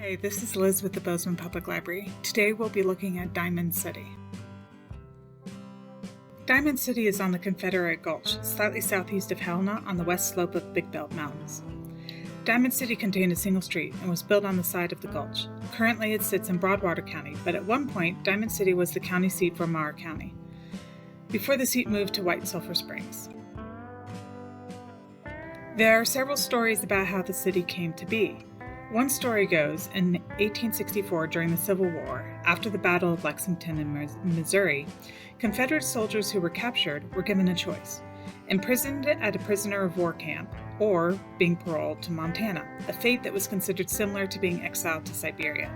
Hi, this is Liz with the Bozeman Public Library. Today we'll be looking at Diamond City. Diamond City is on the Confederate Gulch, slightly southeast of Helena on the west slope of Big Belt Mountains. Diamond City contained a single street and was built on the side of the gulch. Currently it sits in Broadwater County, but at one point Diamond City was the county seat for Meagher County, before the seat moved to White Sulphur Springs. There are several stories about how the city came to be. One story goes, in 1864 during the Civil War, after the Battle of Lexington in Missouri, Confederate soldiers who were captured were given a choice: imprisoned at a prisoner of war camp, or being paroled to Montana, a fate that was considered similar to being exiled to Siberia.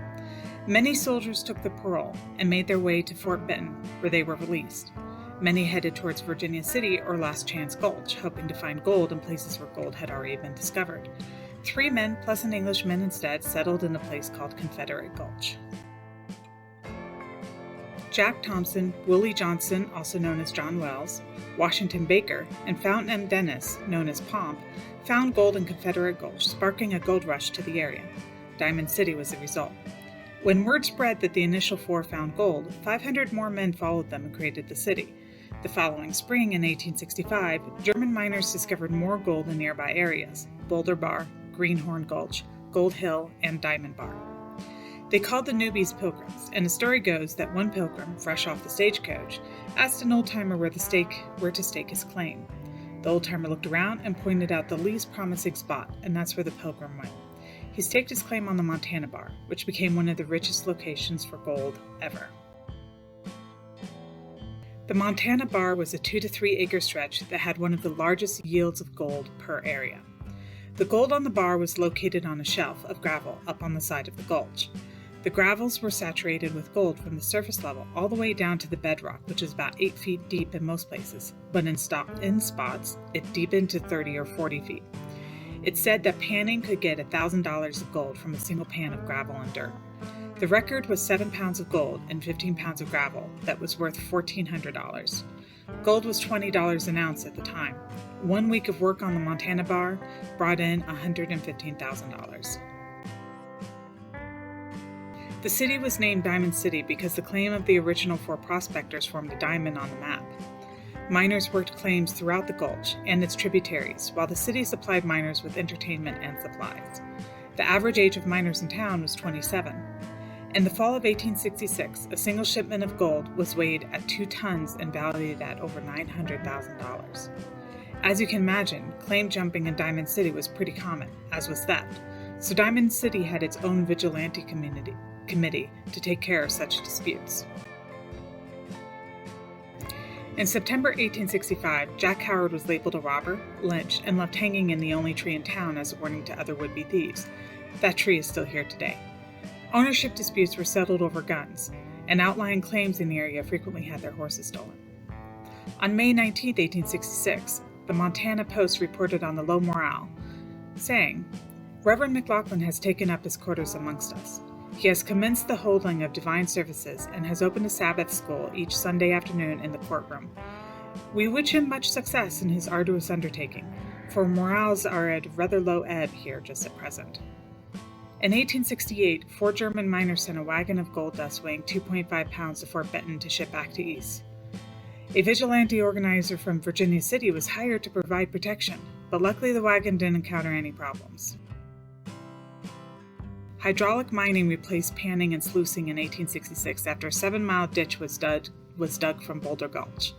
Many soldiers took the parole and made their way to Fort Benton, where they were released. Many headed towards Virginia City or Last Chance Gulch, hoping to find gold in places where gold had already been discovered. 3 men plus an Englishman instead settled in a place called Confederate Gulch. Jack Thompson, Willie Johnson, also known as John Wells, Washington Baker, and Fountain M. Dennis, known as Pomp, found gold in Confederate Gulch, sparking a gold rush to the area. Diamond City was the result. When word spread that the initial 4 found gold, 500 more men followed them and created the city. The following spring, in 1865, German miners discovered more gold in nearby areas: Boulder Bar, Greenhorn Gulch, Gold Hill, and Diamond Bar. They called the newbies pilgrims, and a story goes that one pilgrim, fresh off the stagecoach, asked an old-timer where to stake his claim. The old-timer looked around and pointed out the least promising spot, and that's where the pilgrim went. He staked his claim on the Montana Bar, which became one of the richest locations for gold ever. The Montana Bar was a 2 to 3 acre stretch that had one of the largest yields of gold per area. The gold on the bar was located on a shelf of gravel up on the side of the gulch. The gravels were saturated with gold from the surface level all the way down to the bedrock, which is about 8 feet deep in most places, but in spots it deepened to 30 or 40 feet. It's said that panning could get $1,000 of gold from a single pan of gravel and dirt. The record was 7 pounds of gold and 15 pounds of gravel that was worth $1,400. Gold was $20 an ounce at the time. 1 week of work on the Montana Bar brought in $115,000. The city was named Diamond City because the claim of the original 4 prospectors formed a diamond on the map. Miners worked claims throughout the gulch and its tributaries, while the city supplied miners with entertainment and supplies. The average age of miners in town was 27. In the fall of 1866, a single shipment of gold was weighed at 2 tons and valued at over $900,000. As you can imagine, claim jumping in Diamond City was pretty common, as was theft, so Diamond City had its own vigilante committee to take care of such disputes. In September 1865, Jack Howard was labeled a robber, lynched, and left hanging in the only tree in town as a warning to other would-be thieves. That tree is still here today. Ownership disputes were settled over guns, and outlying claims in the area frequently had their horses stolen. On May 19, 1866, the Montana Post reported on the low morale, saying, "Reverend McLaughlin has taken up his quarters amongst us. He has commenced the holding of divine services and has opened a Sabbath school each Sunday afternoon in the courtroom. We wish him much success in his arduous undertaking, for morals are at rather low ebb here just at present." In 1868, 4 German miners sent a wagon of gold dust weighing 2.5 pounds to Fort Benton to ship back to East. A vigilante organizer from Virginia City was hired to provide protection, but luckily the wagon didn't encounter any problems. Hydraulic mining replaced panning and sluicing in 1866 after a 7-mile ditch was dug from Boulder Gulch.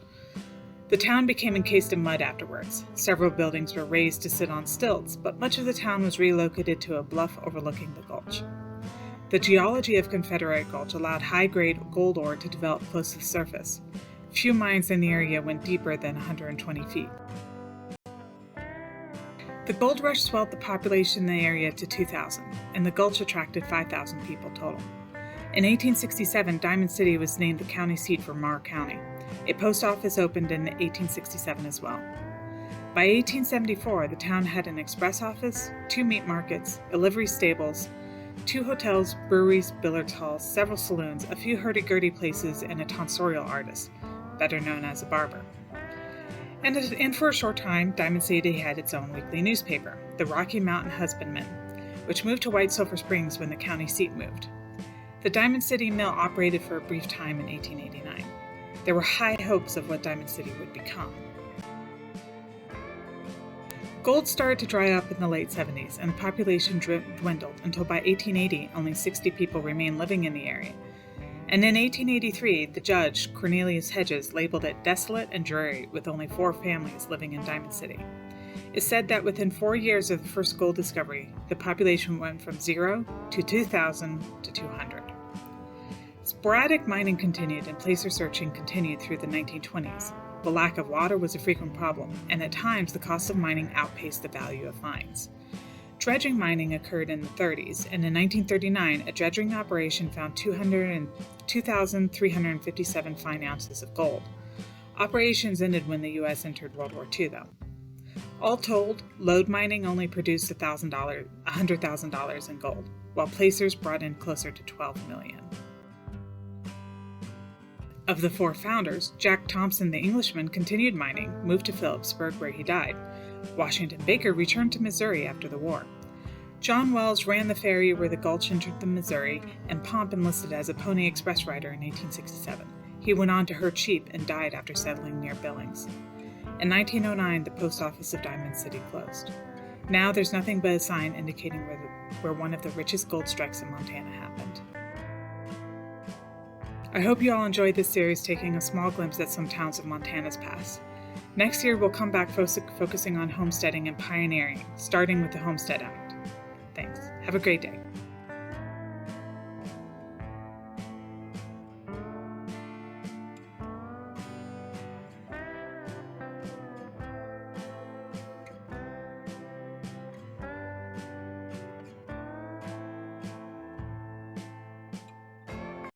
The town became encased in mud afterwards. Several buildings were raised to sit on stilts, but much of the town was relocated to a bluff overlooking the gulch. The geology of Confederate Gulch allowed high-grade gold ore to develop close to the surface. Few mines in the area went deeper than 120 feet. The gold rush swelled the population in the area to 2,000, and the gulch attracted 5,000 people total. In 1867, Diamond City was named the county seat for Meagher County. A post office opened in 1867 as well. By 1874, the town had an express office, 2 meat markets, a livery stables, 2 hotels, breweries, billiards halls, several saloons, a few hurdy-gurdy places, and a tonsorial artist, better known as a barber. And for a short time, Diamond City had its own weekly newspaper, the Rocky Mountain Husbandman. which moved to White Sulphur Springs when the county seat moved. The Diamond City Mill operated for a brief time in 1889. There were high hopes of what Diamond City would become. Gold started to dry up in the late 70s, and the population dwindled until by 1880 only 60 people remained living in the area. And in 1883, the judge, Cornelius Hedges, labeled it desolate and dreary with only 4 families living in Diamond City. It's said that within 4 years of the first gold discovery, the population went from 0 to 2,000 to 200. Sporadic mining continued and placer searching continued through the 1920s. The lack of water was a frequent problem, and at times the cost of mining outpaced the value of finds. Dredging mining occurred in the 30s, and in 1939, a dredging operation found 2,357 fine ounces of gold. Operations ended when the U.S. entered World War II, though. All told, lode mining only produced $100,000 in gold, while placers brought in closer to $12 million. Of the 4 founders, Jack Thompson the Englishman continued mining, moved to Phillipsburg where he died. Washington Baker returned to Missouri after the war. John Wells ran the ferry where the gulch entered the Missouri, and Pomp enlisted as a Pony Express rider in 1867. He went on to herd sheep and died after settling near Billings. In 1909, the post office of Diamond City closed. Now there's nothing but a sign indicating where one of the richest gold strikes in Montana happened. I hope you all enjoyed this series taking a small glimpse at some towns of Montana's past. Next year we'll come back focusing on homesteading and pioneering, starting with the Homestead Act. Thanks. Have a great day.